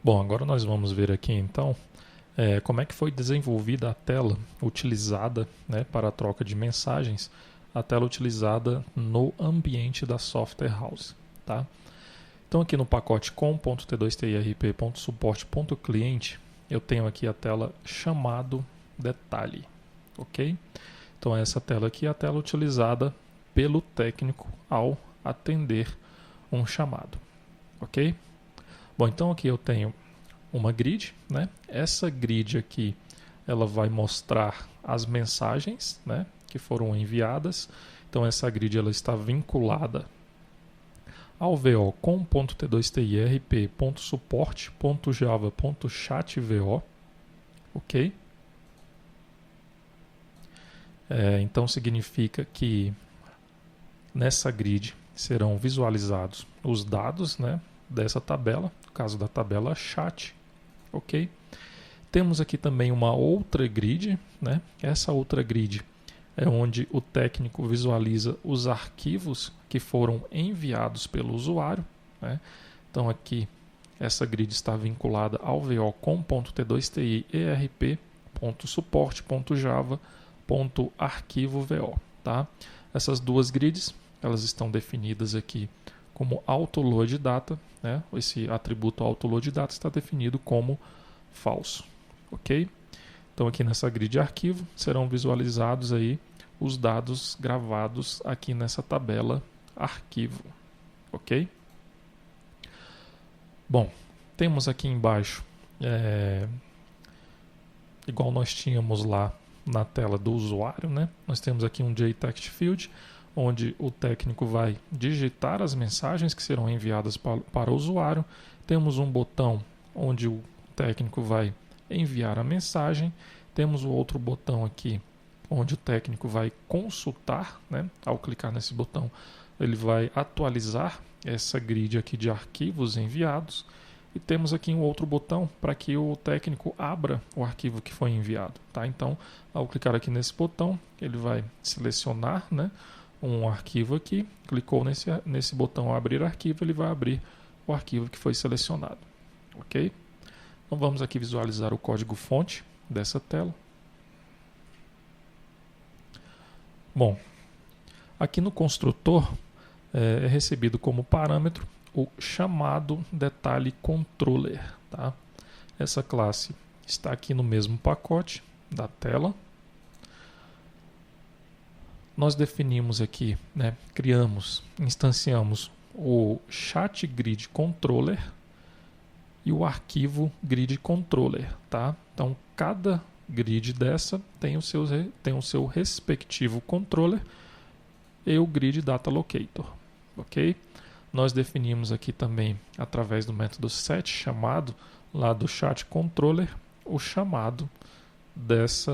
Bom, agora nós vamos ver aqui então como é que foi desenvolvida a tela utilizada, né, para a troca de mensagens, a tela utilizada no ambiente da software house. Tá? Então aqui no pacote com.t2tirp.suporte.cliente eu tenho aqui a tela chamado detalhe. Ok? Então essa tela aqui é a tela utilizada pelo técnico ao atender um chamado. Ok? Bom, então aqui eu tenho uma grid, né? Essa grid aqui, ela vai mostrar as mensagens, né, que foram enviadas. Então essa grid ela está vinculada ao VO com.t2tirp.suporte.java.chatvo, ok? Então significa que nessa grid serão visualizados os dados, né, dessa tabela, no caso da tabela chat, ok? Temos aqui também uma outra grid, né? Essa outra grid é onde o técnico visualiza os arquivos que foram enviados pelo usuário, né? Então aqui essa grid está vinculada ao VO com.t2tirp.suporte.java.arquivo.vo, tá? Essas duas grids, elas estão definidas aqui como autoloadData, né? Esse atributo autoloadData está definido como falso, ok? Então aqui nessa grid arquivo serão visualizados aí os dados gravados aqui nessa tabela arquivo, ok? Bom, temos aqui embaixo, igual nós tínhamos lá na tela do usuário, né? Nós temos aqui um JText Field, onde o técnico vai digitar as mensagens que serão enviadas para o usuário. Temos um botão onde o técnico vai enviar a mensagem. Temos o outro botão aqui, onde o técnico vai consultar, né? Ao clicar nesse botão, ele vai atualizar essa grid aqui de arquivos enviados. E temos aqui um outro botão para que o técnico abra o arquivo que foi enviado. Tá? Então, ao clicar aqui nesse botão, ele vai selecionar, né, um arquivo aqui. Clicou nesse botão abrir arquivo, ele vai abrir o arquivo que foi selecionado. Ok? Então vamos aqui visualizar o código-fonte dessa tela. Bom, aqui no construtor é recebido como parâmetro o chamado detalhe controller. Tá? Essa classe está aqui no mesmo pacote da tela. Nós definimos aqui, né, instanciamos o chat grid controller e o arquivo grid controller. Tá? Então, cada grid dessa tem o seu respectivo controller e o grid data locator. Ok? Nós definimos aqui também, através do método set chamado lá do chat controller, o chamado desse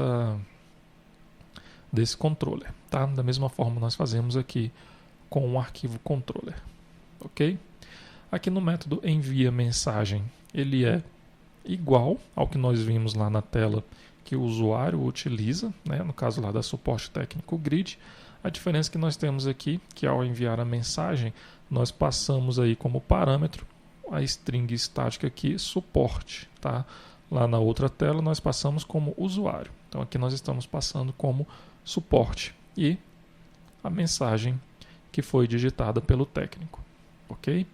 controller. Tá? Da mesma forma nós fazemos aqui com o arquivo controller. Ok? Aqui no método envia mensagem, ele é igual ao que nós vimos lá na tela que o usuário utiliza, né? No caso lá da suporte técnico grid. A diferença que nós temos aqui, que ao enviar a mensagem, nós passamos aí como parâmetro a string estática aqui, suporte. Tá? Lá na outra tela nós passamos como usuário. Então aqui nós estamos passando como suporte e a mensagem que foi digitada pelo técnico. Ok?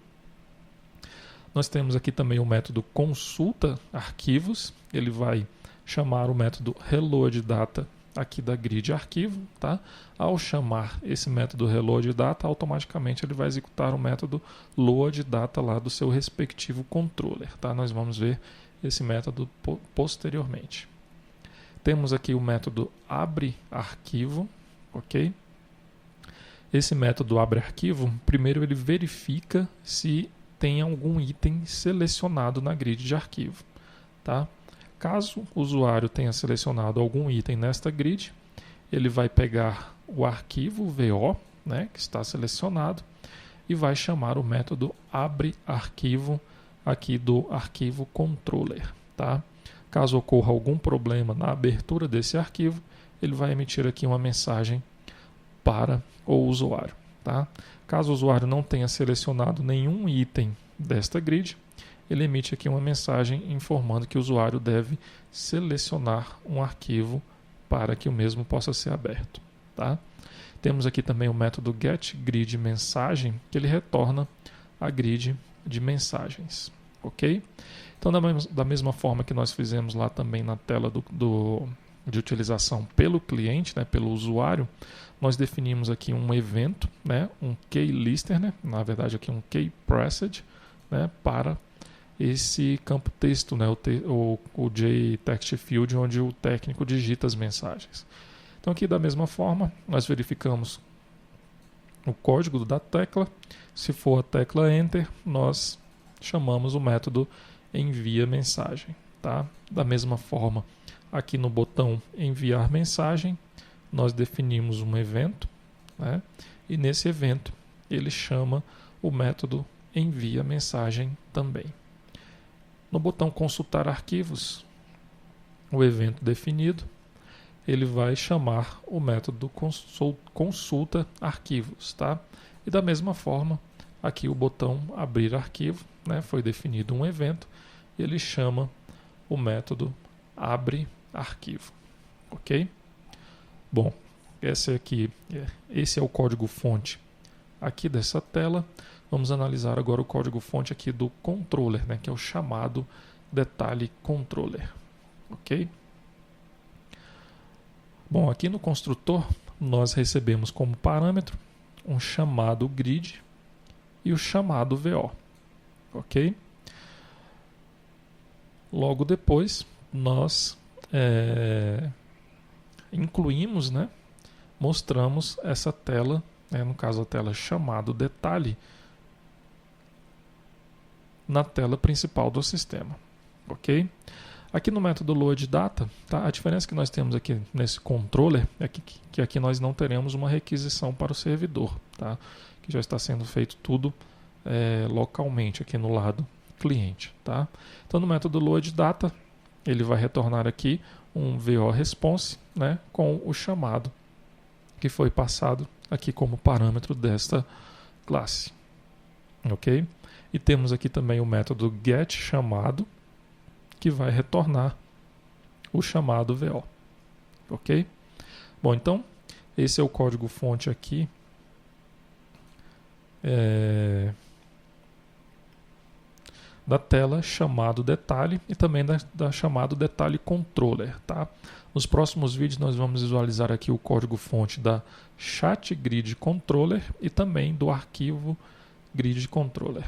Nós temos aqui também o método consulta arquivos. Ele vai chamar o método reloadData aqui da grid arquivo. Tá? Ao chamar esse método reloadData, automaticamente ele vai executar o método loadData lá do seu respectivo controller. Tá? Nós vamos ver esse método posteriormente. Temos aqui o método abreArquivo, ok? Esse método abreArquivo, primeiro ele verifica se tem algum item selecionado na grid de arquivo. Tá? Caso o usuário tenha selecionado algum item nesta grid, ele vai pegar o arquivo VO, né, que está selecionado, e vai chamar o método abreArquivo aqui do arquivo controller. Tá? Caso ocorra algum problema na abertura desse arquivo, ele vai emitir aqui uma mensagem para o usuário. Tá? Caso o usuário não tenha selecionado nenhum item desta grid, ele emite aqui uma mensagem informando que o usuário deve selecionar um arquivo para que o mesmo possa ser aberto. Tá? Temos aqui também o método getGridMensagem, que ele retorna a grid de mensagens. Ok? Então, da mesma forma que nós fizemos lá também na tela de utilização pelo cliente, né, pelo usuário, nós definimos aqui um evento, né, um key-listener, né, na verdade aqui um key-pressed, né, para esse campo texto, né, o JTextField, onde o técnico digita as mensagens. Então aqui da mesma forma, nós verificamos o código da tecla. Se for a tecla Enter, nós chamamos o método envia mensagem. Tá? Da mesma forma, aqui no botão enviar mensagem, nós definimos um evento, né? E nesse evento ele chama o método envia mensagem também. No botão consultar arquivos, o evento definido, ele vai chamar o método consulta arquivos. Tá? E da mesma forma, aqui o botão abrir arquivo, né? Foi definido um evento, ele chama o método abre arquivo. Ok? Bom, esse é o código-fonte aqui dessa tela. Vamos analisar agora o código-fonte aqui do controller, né, que é o chamado detalhe controller. Ok? Bom, aqui no construtor nós recebemos como parâmetro um chamado grid e o chamado VO. Ok? Logo depois nós incluímos, né, mostramos essa tela, né, no caso a tela chamado detalhe, na tela principal do sistema. Ok? Aqui no método loadData, tá, a diferença que nós temos aqui nesse controller é que aqui nós não teremos uma requisição para o servidor, tá, que já está sendo feito tudo localmente aqui no lado cliente. Tá? Então no método loadData ele vai retornar aqui um VO response, né, com o chamado que foi passado aqui como parâmetro desta classe. Ok? E temos aqui também o método getChamado, que vai retornar o chamado VO. Ok? Bom, então, esse é o código-fonte aqui da tela chamado detalhe e também da chamado detalhe controller. Tá? Nos próximos vídeos nós vamos visualizar aqui o código-fonte da chat grid controller e também do arquivo grid controller.